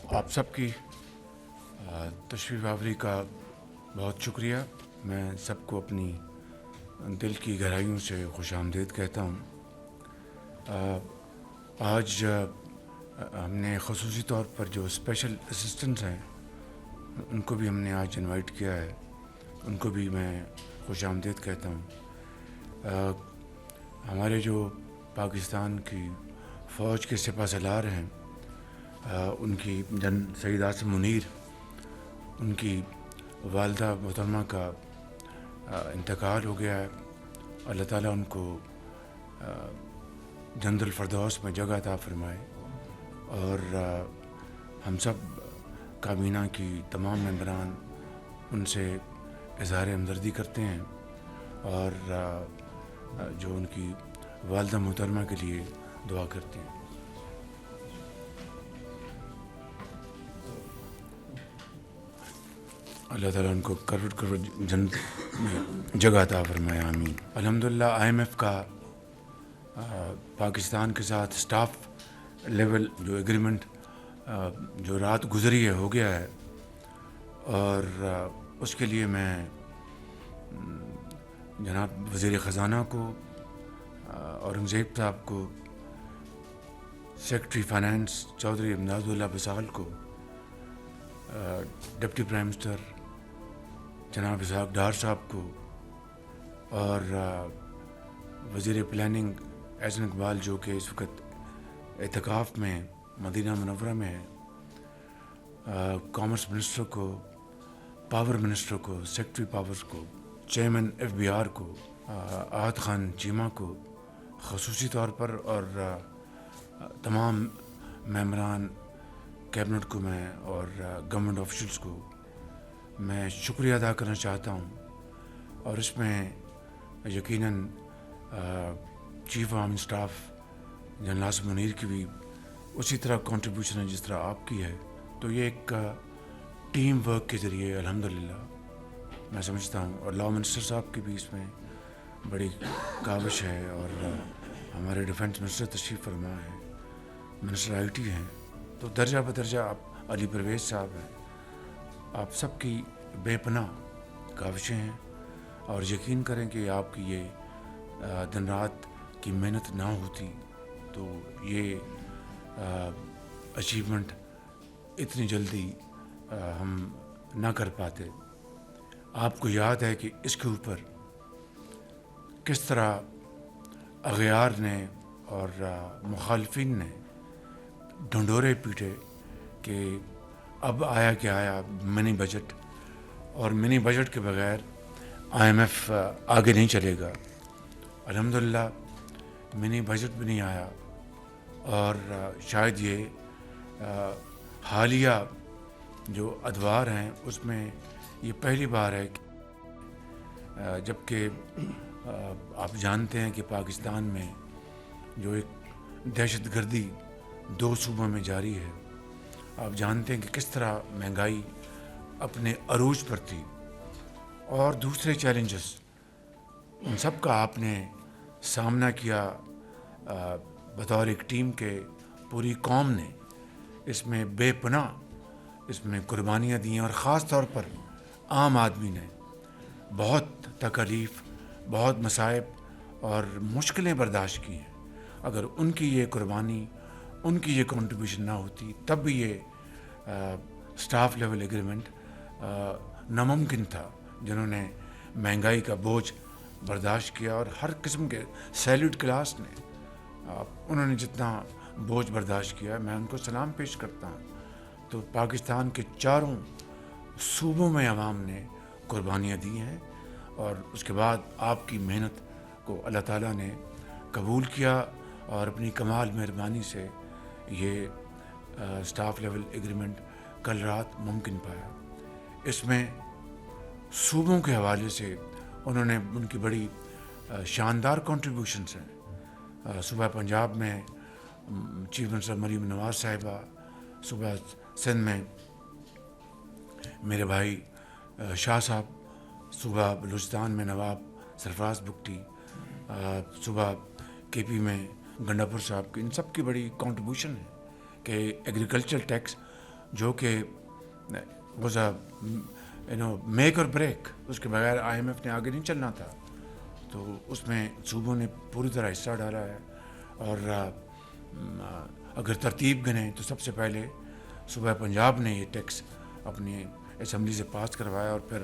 آپ سب کی تشریف آوری کا بہت شکریہ. میں سب کو اپنی دل کی گہرائیوں سے خوش آمدید کہتا ہوں. آج ہم نے خصوصی طور پر جو اسپیشل اسسٹنٹس ہیں ان کو بھی ہم نے آج انوائٹ کیا ہے. ان کو بھی میں خوش آمدید کہتا ہوں. ہمارے جو پاکستان کی فوج کے سپہ سالار ہیں ان کی جن سعید عاصم منیر، ان کی والدہ محترمہ کا انتقال ہو گیا ہے. اللہ تعالیٰ ان کو جنت الفردوس میں جگہ عطا فرمائے. اور ہم سب کابینہ کی تمام ممبران ان سے اظہار ہمدردی کرتے ہیں اور جو ان کی والدہ محترمہ کے لیے دعا کرتے ہیں. اللہ تعالیٰ ان کو کروڑ جنت میں جگہ عطا فرمائے. آمین. الحمدللہ IMF کا پاکستان کے ساتھ سٹاف لیول جو ایگریمنٹ جو رات گزری ہے ہو گیا ہے، اور اس کے لیے میں جناب وزیر خزانہ کو، اورنگزیب صاحب کو، سیکرٹری فائنانس چودھری امداد اللہ بسال کو، ڈپٹی پرائم منسٹر جناب اسحاق ڈار صاحب کو، اور وزیر پلاننگ احسن اقبال جو کہ اس وقت اعتکاف میں مدینہ منورہ میں ہے، کامرس منسٹر کو، پاور منسٹر کو، سیکرٹری پاورز کو، چیئرمین FBR کو، احد خان چیمہ کو خصوصی طور پر، اور تمام ممبران کیبنٹ کو میں اور گورنمنٹ آفیشلز کو میں شکریہ ادا کرنا چاہتا ہوں. اور اس میں یقیناً چیف آرم اسٹاف جنرل عاصم منیر کی بھی اسی طرح کنٹریبیوشن ہے جس طرح آپ کی ہے. تو یہ ایک ٹیم ورک کے ذریعے الحمدللہ میں سمجھتا ہوں. اور لاء منسٹر صاحب کی بھی اس میں بڑی کاوش ہے، اور ہمارے ڈیفنس منسٹر تشریف فرما ہے، منسٹر IT ہیں. تو درجہ بدرجہ آپ علی پرویز صاحب ہیں. آپ سب کی بے پناہ کاوشیں ہیں، اور یقین کریں کہ آپ کی یہ دن رات کی محنت نہ ہوتی تو یہ اچیومنٹ اتنی جلدی ہم نہ کر پاتے. آپ کو یاد ہے کہ اس کے اوپر کس طرح اغیار نے اور مخالفین نے ڈھنڈورے پیٹے کہ اب آیا کہ آیا منی بجٹ، اور منی بجٹ کے بغیر IMF آگے نہیں چلے گا. الحمدللہ منی بجٹ بھی نہیں آیا، اور شاید یہ حالیہ جو ادوار ہیں اس میں یہ پہلی بار ہے کہ جبکہ آپ جانتے ہیں کہ پاکستان میں جو ایک دہشت گردی 2 صوبوں میں جاری ہے، آپ جانتے ہیں کہ کس طرح مہنگائی اپنے عروج پر تھی، اور دوسرے چیلنجز ان سب کا آپ نے سامنا کیا بطور ایک ٹیم کے. پوری قوم نے اس میں بے پناہ اس میں قربانیاں دیں، اور خاص طور پر عام آدمی نے بہت تکالیف، بہت مصائب اور مشکلیں برداشت کی ہیں. اگر ان کی یہ قربانی، ان کی یہ کنٹریبیوشن نہ ہوتی تب بھی یہ سٹاف لیول ایگریمنٹ ناممکن تھا. جنہوں نے مہنگائی کا بوجھ برداشت کیا، اور ہر قسم کے سیلیڈ کلاس نے انہوں نے جتنا بوجھ برداشت کیا، میں ان کو سلام پیش کرتا ہوں. تو پاکستان کے 4 صوبوں میں عوام نے قربانیاں دی ہیں، اور اس کے بعد آپ کی محنت کو اللہ تعالیٰ نے قبول کیا، اور اپنی کمال مہربانی سے یہ سٹاف لیول ایگریمنٹ کل رات ممکن پایا. اس میں صوبوں کے حوالے سے انہوں نے ان کی بڑی شاندار کنٹریبیوشنس ہیں. صوبہ پنجاب میں چیف منسٹر مریم نواز صاحبہ، صوبہ سندھ میں میرے بھائی شاہ صاحب، صوبہ بلوچستان میں نواب سرفراز بگٹی، صوبہ KP میں گنڈاپور صاحب کی. ان سب کی بڑی کنٹریبیوشن ہے کہ ایگریکلچر ٹیکس جو کہ واز میک اور بریک. اس کے بغیر IMF نے آگے نہیں چلنا تھا. تو اس میں صوبوں نے پوری طرح حصہ ڈالا ہے. اور اگر ترتیب گنیں تو سب سے پہلے صوبہ پنجاب نے یہ ٹیکس اپنی اسمبلی سے پاس کروایا اور پھر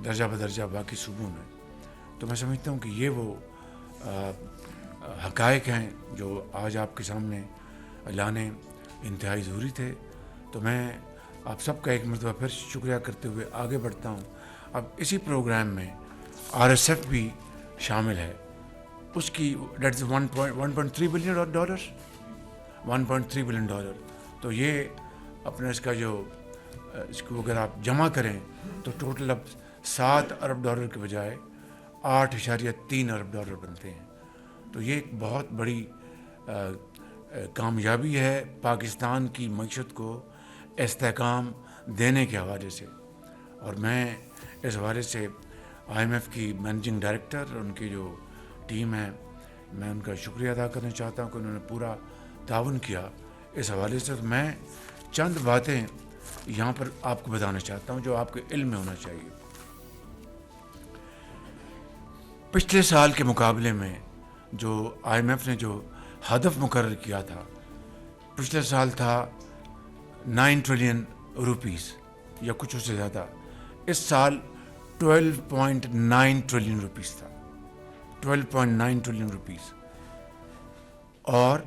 درجہ بدرجہ باقی صوبوں نے. تو میں سمجھتا ہوں کہ یہ وہ حقائق ہیں جو آج آپ کے سامنے لانے انتہائی ضروری تھے. تو میں آپ سب کا ایک مرتبہ پھر شکریہ کرتے ہوئے آگے بڑھتا ہوں. اب اسی پروگرام میں RSF بھی شامل ہے. اس کی دیٹ از $1.3 بلین. $1.3 بلین. تو یہ اپنا اس کا جو اس کو اگر آپ جمع کریں تو ٹوٹل اب $7 ارب کے بجائے $8.3 ارب بنتے ہیں. تو یہ ایک بہت بڑی کامیابی ہے پاکستان کی معیشت کو استحکام دینے کے حوالے سے. اور میں اس حوالے سے IMF کی مینیجنگ ڈائریکٹر اور ان کی جو ٹیم ہے میں ان کا شکریہ ادا کرنا چاہتا ہوں کہ انہوں نے پورا تعاون کیا اس حوالے سے. میں چند باتیں یہاں پر آپ کو بتانا چاہتا ہوں جو آپ کے علم میں ہونا چاہیے. پچھلے سال کے مقابلے میں جو IMF نے جو ہدف مقرر کیا تھا پچھلے سال تھا 9 ٹریلین روپیز یا کچھ اس سے زیادہ. اس سال 12.9 ٹریلین روپیز تھا. 12.9 ٹریلین روپیز. اور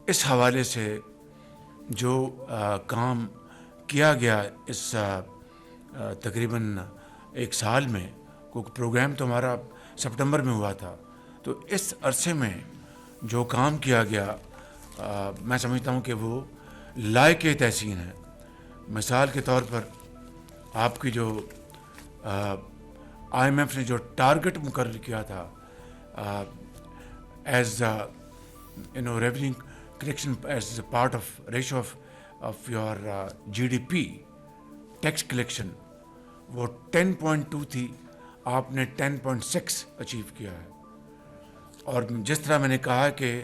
اس حوالے سے جو کام کیا گیا اس تقریباً ایک سال میں کیونکہ پروگرام تو ہمارا سپٹمبر میں ہوا تھا. تو اس عرصے میں جو کام کیا گیا میں سمجھتا ہوں کہ وہ لائق تحسین ہے. مثال کے طور پر آپ کی جو IMF نے جو ٹارگٹ مقرر کیا تھا as revenue collection as a part of ratio of your GDP tax collection وہ 10.2 تھی. آپ نے 10.6 اچیو کیا ہے. اور جس طرح میں نے کہا کہ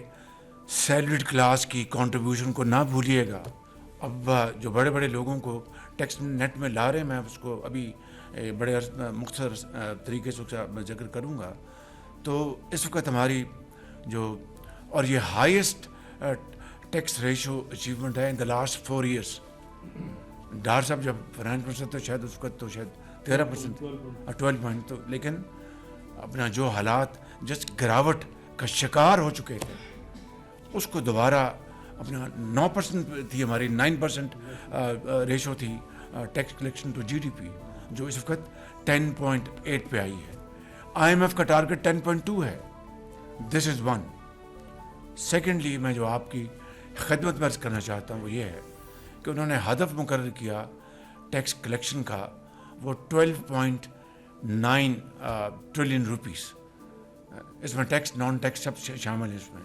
سیلریڈ کلاس کی کنٹریبیوشن کو نہ بھولیے گا. اب جو بڑے بڑے لوگوں کو ٹیکس نیٹ میں لا رہے ہیں میں اس کو ابھی بڑے مختصر طریقے سے ذکر کروں گا. تو اس وقت ہماری جو اور یہ ہائیسٹ ٹیکس ریشو اچیومنٹ ہے ان دا لاسٹ 4 ایئرس. ڈار صاحب جب فائنانس منسٹر تو شاید اس وقت تو شاید 13% 12 تو لیکن اپنا جو حالات جس گراوٹ کا شکار ہو چکے تھے اس کو دوبارہ اپنا 9% تھی ہماری 9% ریشو تھی ٹیکس کلیکشن ٹو GDP جو اس وقت 10.8 پہ آئی ہے. IMF کا ٹارگٹ 10.2 ہے. دس از ون. سیکنڈلی میں جو آپ کی خدمت میں عرض کرنا چاہتا ہوں وہ یہ ہے کہ انہوں نے ہدف مقرر کیا ٹیکس کلیکشن کا وہ 12.9 ٹریلین روپیز. اس میں ٹیکس نان ٹیکس سب شامل ہے. اس میں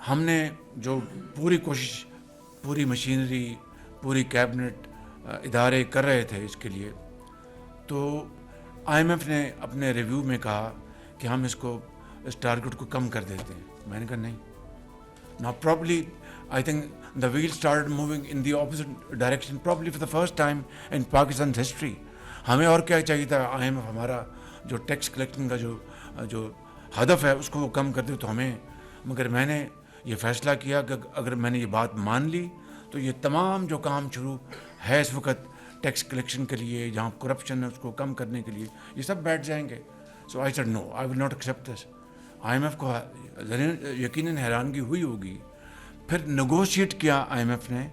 ہم نے جو پوری کوشش پوری مشینری پوری کیبنٹ ادارے کر رہے تھے اس کے لیے تو IMF نے اپنے ریویو میں کہا کہ ہم اس ٹارگٹ کو کم کر دیتے ہیں. میں نے کہا نہیں. Now probably I think the wheel started moving in the opposite direction probably for the first time in Pakistan's history. ہمیں اور کیا چاہیے تھا IMF ہمارا جو ٹیکس کلیکشن کا جو ہدف ہے اس کو وہ کم کر دے تو ہمیں. مگر میں نے یہ فیصلہ کیا کہ اگر میں نے یہ بات مان لی تو یہ تمام جو کام شروع ہے اس وقت ٹیکس کلیکشن کے لیے جہاں کرپشن ہے اس کو کم کرنے کے لیے یہ سب بیٹھ جائیں گے. So I said no I will not accept this. IMF کو یقیناً حیرانگی ہوئی ہوگی. پھر نیگوشیٹ کیا IMF نے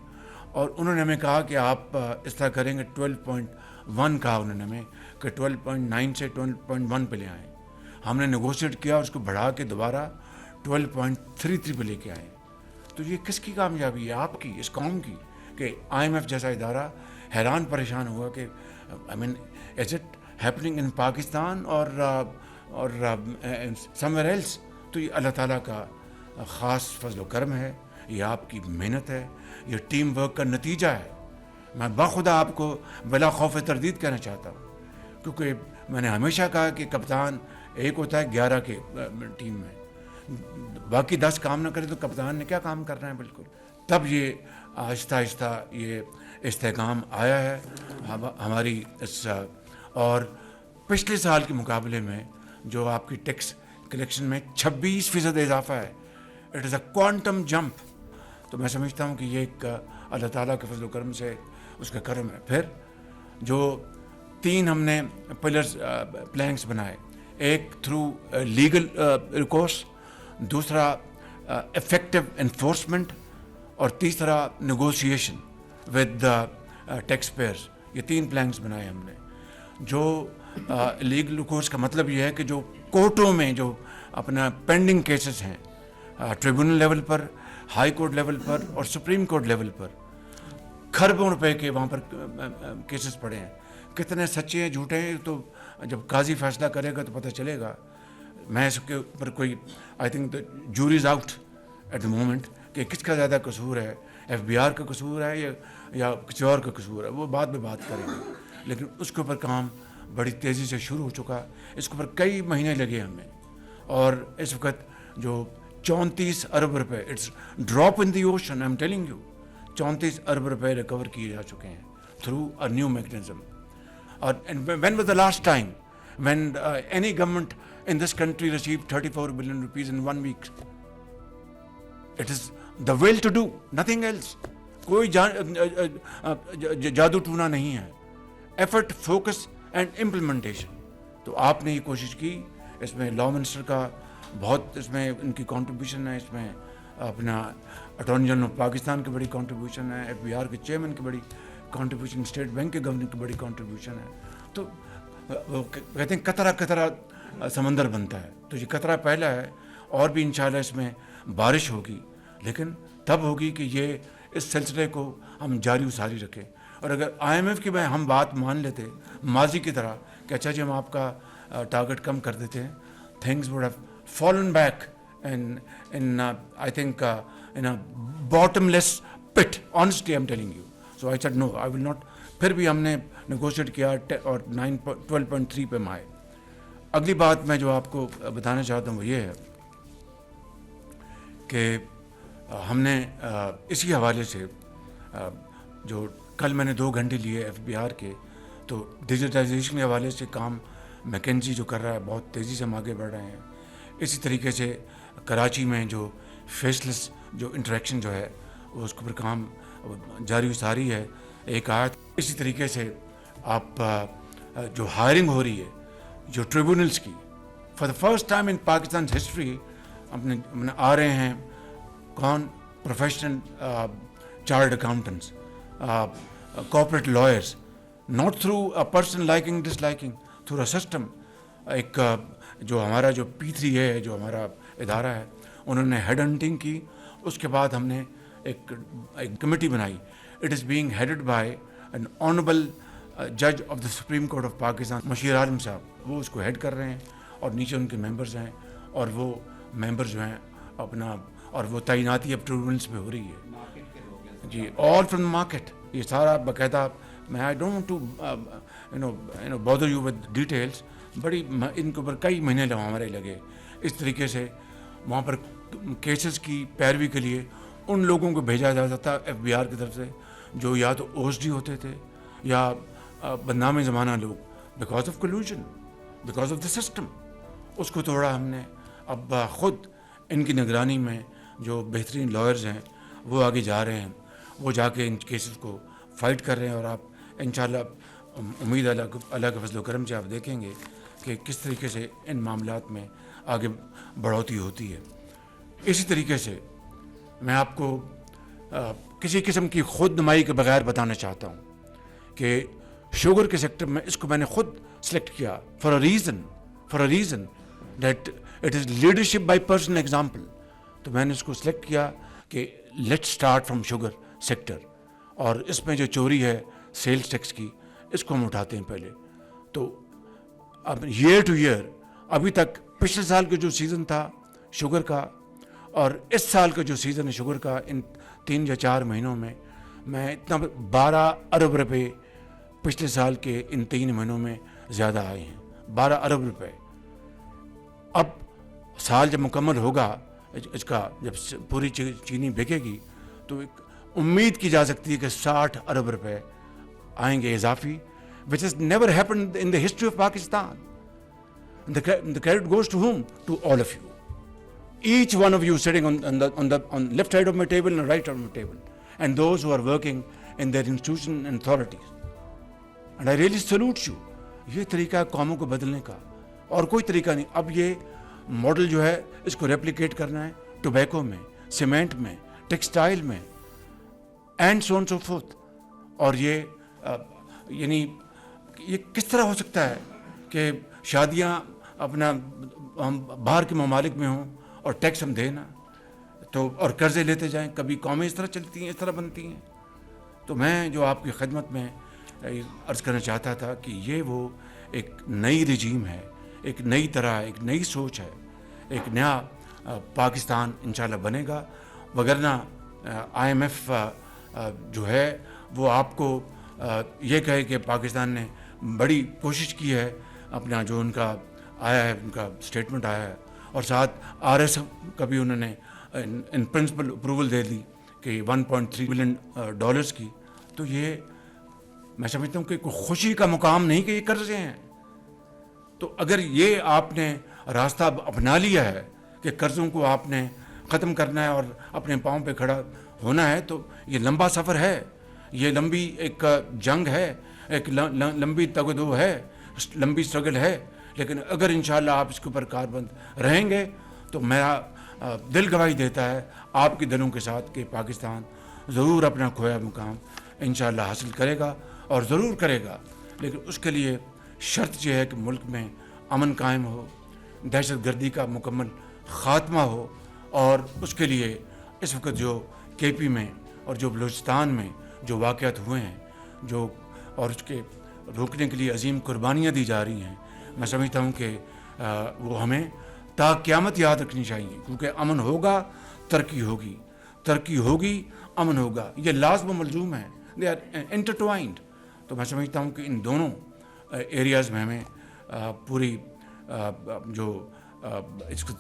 اور انہوں نے ہمیں کہا کہ آپ اس طرح کریں گے. 12.1 کہا انہوں نے ہمیں کہ 12.9 سے 12.1 پہ لے آئیں. ہم نے نیگوشیٹ کیا اور اس کو بڑھا کے دوبارہ 12.33 پہ لے کے آئے. تو یہ کس کی کامیابی ہے؟ آپ کی, اس قوم کی, کہ IMF جیسا ادارہ حیران پریشان ہوا کہ I mean is it happening in Pakistan اور سمویئر ایلس. تو یہ اللہ تعالیٰ کا خاص فضل و کرم ہے, یہ آپ کی محنت ہے, یہ ٹیم ورک کا نتیجہ ہے. میں بخدا آپ کو بلا خوف تردید کہنا چاہتا ہوں کیونکہ میں نے ہمیشہ کہا کہ کپتان ایک ہوتا ہے 11 کے ٹیم میں. باقی 10 کام نہ کرے تو کپتان نے کیا کام کرنا ہے. بالکل تب یہ آہستہ آہستہ یہ استحکام آیا ہے ہماری اس. اور پچھلے سال کے مقابلے میں جو آپ کی ٹیکس کلیکشن میں 26% اضافہ ہے. It is a quantum jump. تو میں سمجھتا ہوں کہ یہ ایک اللہ تعالیٰ کے فضل و کرم سے اس کا کرم ہے. پھر جو 3 ہم نے پلرز پلانکس بنائے, ایک تھرو لیگل ریکورس, دوسرا افیکٹو انفورسمنٹ, اور تیسرا negotiation with the tax payers. یہ 3 پلانکس بنائے ہم نے. جو لیگل ریکورس کا مطلب یہ ہے کہ جو کورٹوں میں جو اپنا پینڈنگ کیسز ہیں ٹریبونل لیول پر, ہائی کورٹ لیول پر اور سپریم کورٹ لیول پر, کھربوں روپے کے وہاں پر کیسز پڑے ہیں. کتنے سچے ہیں جھوٹے ہیں تو جب قاضی فیصلہ کرے گا تو پتہ چلے گا. میں اس کے اوپر کوئی I think jury is out at the moment کہ کس کا زیادہ قصور ہے, ایف بی آر کا قصور ہے یا کسی اور کا قصور ہے, وہ بعد میں بات کریں گے. لیکن اس کے اوپر کام بڑی تیزی سے شروع ہو چکا. اس کے اوپر کئی مہینے لگے ہمیں, اور اس وقت جو 34 ارب روپے, it's drop in the ocean, I am telling you, 34 ارب روپے ریکور کیے جا چکے ہیں تھرو اے نیو میکنزم. اور when was the last time when any government in this country received 34 billion rupees in 1 week? It is the will to do, nothing else. کوئی جادو ٹونا نہیں ہے. Effort, focus and implementation. تو آپ نے یہ کوشش کی. اس میں لا منسٹر کا بہت اس میں ان کی کنٹریبیوشن ہے, اس میں اپنا اٹارنی جنرل آف پاکستان کی بڑی کنٹریبیوشن ہے, ایف بی آر کے چیئرمین کی بڑی کنٹریبیوشن, اسٹیٹ بینک کے گورنر کی بڑی کنٹریبیوشن ہے. تو وہ کہتے ہیں قطرہ قطرہ سمندر بنتا ہے. تو یہ قطرہ پہلا ہے, اور بھی انشاءاللہ اس میں بارش ہوگی, لیکن تب ہوگی کہ یہ اس سلسلے کو ہم جاری و ساری رکھیں. اور اگر آئی ایم ایف کی میں ہم بات مان لیتے ماضی کی طرح کہ اچھا جی ہم آپ کا ٹارگٹ کم کر دیتے ہیں, things would have fallen back in I think in a bottomless pit, honestly I'm telling you. So I said no, I will not. پھر بھی ہم نے نیگوشیٹ کیا اور 12.3 پہ مائے. اگلی بات میں جو آپ کو بتانا چاہتا ہوں وہ یہ ہے کہ ہم نے اسی حوالے سے جو کل میں نے 2 گھنٹے لیے ایف بی آر کے, تو ڈیجیٹائزیشن کے حوالے سے کام میکنزی جو کر رہا ہے, بہت تیزی سے ہم آگے بڑھ رہے ہیں. اسی طریقے سے کراچی میں جو فیس لیس جو انٹریکشن جو ہے وہ اس کے اوپر کام جاری و ساری ہے. ایک آیت اسی طریقے سے آپ جو ہائرنگ ہو رہی ہے جو ٹریبونلز کی, for the first time in Pakistan history اپنے آ رہے ہیں کون, professional chartered accountants, corporate lawyers, not through a person liking disliking, through a system. ایک جو ہمارا جو P3 ہے, جو ہمارا ادارہ ہے, انہوں نے ہیڈ ہنٹنگ کی. اس کے بعد ہم نے ایک کمیٹی بنائی. It is being headed by an honourable جج of the Supreme Court of Pakistan, Mushir Alam صاحب, وہ اس کو ہیڈ کر رہے ہیں, اور نیچے ان کے ممبرز ہیں, اور وہ ممبر جو ہیں اپنا, اور وہ تعیناتی اب ٹریبونلز پہ ہو رہی ہے جی, آل فرام مارکیٹ. یہ سارا باقاعدہ, میں I don't to bother you with details, بڑی ان کے اوپر کئی مہینے ہمارے لگے. اس طریقے سے وہاں پر کیسز کی پیروی کے لیے ان لوگوں کو بھیجا جاتا تھا ایف بی آر کی طرف سے جو یا تو او ایس ڈی ہوتے تھے یا بدنام زمانہ لوگ, because of collusion, because of the system. اس کو توڑا ہم نے. اب خود ان کی نگرانی میں جو بہترین لائرز ہیں وہ آگے جا رہے ہیں, وہ جا کے ان کیسز کو فائٹ کر رہے ہیں. اور آپ انشاءاللہ امید اللہ کے فضل و کرم سے آپ دیکھیں گے کہ کس طریقے سے ان معاملات میں آگے بڑھوتی ہوتی ہے. اسی طریقے سے میں آپ کو کسی قسم کی خود نمائی کے بغیر بتانا چاہتا ہوں کہ شوگر کے سیکٹر میں اس کو میں نے خود سلیکٹ کیا for a reason that it is leadership by personal example. تو میں نے اس کو سلیکٹ کیا کہ let start from sugar sector, اور اس میں جو چوری ہے سیلز ٹیکس کی, اس کو ہم اٹھاتے ہیں پہلے. تو اب ایئر ٹو ایئر ابھی تک پچھلے سال کا جو سیزن تھا شوگر کا اور اس سال کا جو سیزن ہے شوگر کا, ان 3 یا 4 مہینوں میں اتنا 12 ارب روپے پچھلے سال کے ان 3 مہینوں میں زیادہ آئے ہیں. 12 ارب روپے. اب سال جب مکمل ہوگا اس کا، جب پوری چینی بکے گی تو ایک امید کی جا سکتی ہے کہ 60 ارب روپے آئیں گے اضافی, which has never happened in the history of Pakistan. The credit goes to whom? To all of you. Each one of you sitting on left side of my table and right side of my table, and those who are working in their institution and authorities. And I really salute you. یہ طریقہ ہے قوموں کو بدلنے کا, اور کوئی طریقہ نہیں. اب یہ ماڈل جو ہے اس کو ریپلیکیٹ کرنا ہے ٹوبیکو میں, سیمنٹ میں, ٹیکسٹائل میں, and so on so forth. اور یہ یعنی یہ کس طرح ہو سکتا ہے کہ شادیاں اپنا ہم باہر کے ممالک میں ہوں اور ٹیکس ہم دیں نا, تو اور قرضے لیتے جائیں. کبھی قومیں اس طرح چلتی ہیں, اس طرح بنتی ہیں. تو میں جو آپ کی خدمت میں عرض کرنا چاہتا تھا کہ یہ وہ ایک نئی رجیم ہے, ایک نئی طرح, ایک نئی سوچ ہے, ایک نیا پاکستان انشاءاللہ بنے گا. وگرنہ IMF جو ہے وہ آپ کو یہ کہے کہ پاکستان نے بڑی کوشش کی ہے, اپنا جو ان کا آیا ہے, ان کا اسٹیٹمنٹ آیا ہے, اور ساتھ RS کا بھی انہوں نے ان پرنسپل اپروول دے دی کہ 1.3 بلین ڈالرز کی. تو یہ میں سمجھتا ہوں کہ کوئی خوشی کا مقام نہیں کہ یہ قرضے ہیں. تو اگر یہ آپ نے راستہ اپنا لیا ہے کہ قرضوں کو آپ نے ختم کرنا ہے اور اپنے پاؤں پہ کھڑا ہونا ہے, تو یہ لمبا سفر ہے, یہ لمبی ایک جنگ ہے, ایک لمبی تگ و دو ہے, لمبی اسٹرگل ہے. لیکن اگر انشاءاللہ آپ اس کے اوپر کاربند رہیں گے تو میرا دل گواہی دیتا ہے آپ کے دلوں کے ساتھ کہ پاکستان ضرور اپنا کھویا مقام انشاءاللہ حاصل کرے گا, اور ضرور کرے گا. لیکن اس کے لیے شرط یہ ہے کہ ملک میں امن قائم ہو, دہشت گردی کا مکمل خاتمہ ہو, اور اس کے لیے اس وقت جو KP میں اور جو بلوچستان میں جو واقعات ہوئے ہیں, جو اور اس کے روکنے کے لیے عظیم قربانیاں دی جا رہی ہیں, میں سمجھتا ہوں کہ وہ ہمیں تا قیامت یاد رکھنی چاہیے. کیونکہ امن ہوگا ترقی ہوگی, ترقی ہوگی امن ہوگا, یہ لازم و ملزوم ہے, دے آر انٹرٹوائنڈ. تو میں سمجھتا ہوں کہ ان دونوں ایریاز میں ہمیں پوری جو اس کو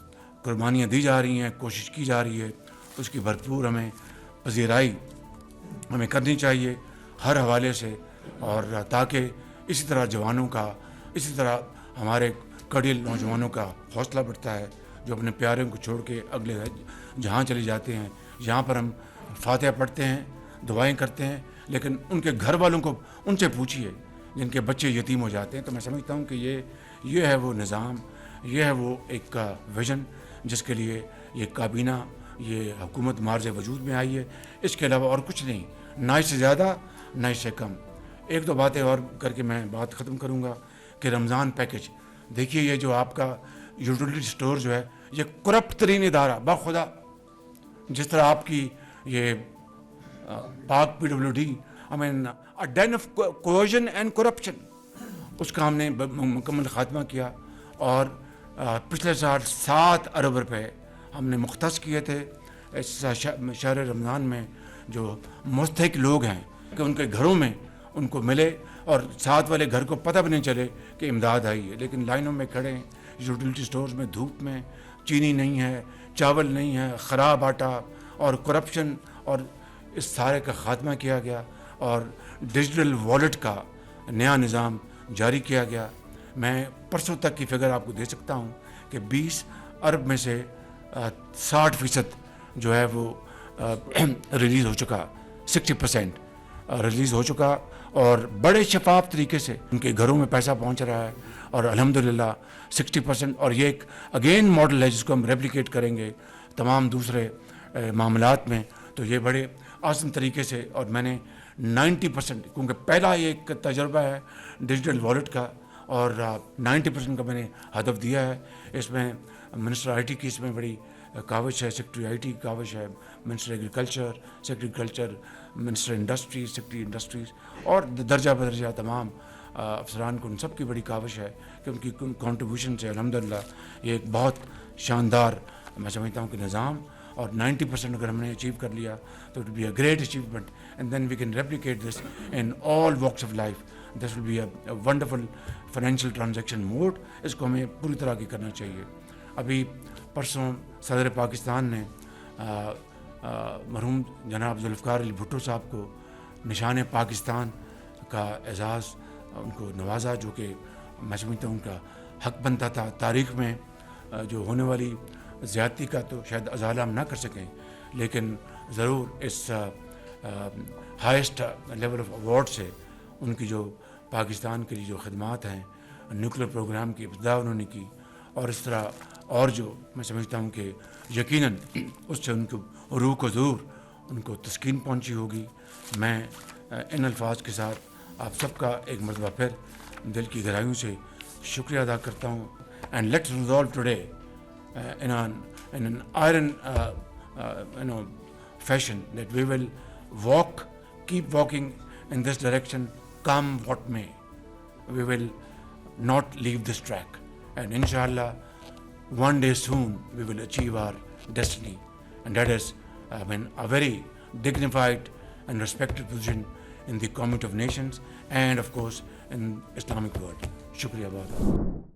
قربانیاں دی جا رہی ہیں, کوشش کی جا رہی ہے, اس کی بھرپور ہمیں پذیرائی ہمیں کرنی چاہیے ہر حوالے سے. اور تاکہ اسی طرح جوانوں کا, اسی طرح ہمارے کڑیل نوجوانوں کا حوصلہ بڑھتا ہے جو اپنے پیاروں کو چھوڑ کے اگلے جہاں چلے جاتے ہیں. یہاں پر ہم فاتحہ پڑھتے ہیں, دعائیں کرتے ہیں, لیکن ان کے گھر والوں کو ان سے پوچھیے جن کے بچے یتیم ہو جاتے ہیں. تو میں سمجھتا ہوں کہ یہ ہے وہ نظام, یہ ہے وہ ایک ویژن جس کے لیے یہ کابینہ, یہ حکومت مارز وجود میں آئی ہے. اس کے علاوہ اور کچھ نہیں, نہ اس سے زیادہ نہ اس سے کم. ایک دو باتیں اور کر کے میں بات ختم کروں گا کہ رمضان پیکج دیکھیے, یہ جو آپ کا یوٹیلیٹی اسٹور جو ہے یہ کرپٹ ترین ادارہ بخدا, جس طرح آپ کی یہ پاک PWD I mean a den of coercion and corruption, اس کا ہم نے مکمل خاتمہ کیا. اور پچھلے سال 7 ارب روپے ہم نے مختص کیے تھے اس شہر رمضان میں جو مستحق لوگ ہیں کہ ان کے گھروں میں ان کو ملے, اور ساتھ والے گھر کو پتہ بھی نہیں چلے کہ امداد آئی ہے. لیکن لائنوں میں کھڑے ہیں, یوٹیلیٹی سٹورز میں دھوپ میں, چینی نہیں ہے, چاول نہیں ہے, خراب آٹا اور کرپشن, اور اس سارے کا خاتمہ کیا گیا. اور ڈیجیٹل والیٹ کا نیا نظام جاری کیا گیا. میں پرسوں تک کی فگر آپ کو دے سکتا ہوں کہ 20 ارب میں سے 60% جو ہے وہ ریلیز ہو چکا, 60% ریلیز ہو چکا, اور بڑے شفاف طریقے سے ان کے گھروں میں پیسہ پہنچ رہا ہے. اور الحمدللہ 60%, اور یہ ایک اگین ماڈل ہے جس کو ہم ریپلیکیٹ کریں گے تمام دوسرے معاملات میں. تو یہ بڑے آسان طریقے سے, اور میں نے 90%, کیونکہ پہلا یہ ایک تجربہ ہے ڈیجیٹل والیٹ کا, اور 90% کا میں نے ہدف دیا ہے. اس میں منسٹر IT کی اس میں بڑی کاوش ہے, سیکرٹری IT کی کاوش ہے, minister agriculture, secretary minister industries, secretary industries, اور درجہ بدرجہ تمام افسران کو ان سب کی بڑی کاوش ہے کہ ان کی کنٹریبیوشن سے الحمدللہ یہ ایک بہت شاندار میں سمجھتا ہوں کہ نظام. اور 90% اگر ہم نے اچیو کر لیا تو it be a great achievement, and then we can replicate this in all walks of life. This will be a wonderful financial transaction mode. اس کو ہمیں پوری طرح کی کرنا چاہیے. ابھی پرسوں صدر پاکستان نے مرحوم جناب ذوالفقار علی بھٹو صاحب کو نشان پاکستان کا اعزاز ان کو نوازا، جو کہ میں سمجھتا ہوں ان کا حق بنتا تھا۔ تاریخ میں جو ہونے والی زیادتی کا تو شاید ازالہ ہم نہ کر سکیں، لیکن ضرور اس ہائیسٹ لیول آف ایوارڈ سے ان کی جو پاکستان کے لیے جو خدمات ہیں، نیوکلیر پروگرام کی ابتدا انہوں نے کی، اور اس طرح اور جو میں سمجھتا ہوں کہ یقیناً اس سے ان کو روح کو ضرور ان کو تسکین پہنچی ہوگی۔ میں ان الفاظ کے ساتھ آپ سب کا ایک مرتبہ پھر دل کی گہرائیوں سے شکریہ ادا کرتا ہوں۔ And let's resolve today in an iron fashion that we will keep walking in this direction, come what may. We will not leave this track, and inshallah one day soon we will achieve our destiny, and that is a very dignified and respected position in the community of nations and of course in Islamic world. Shukriya Bada.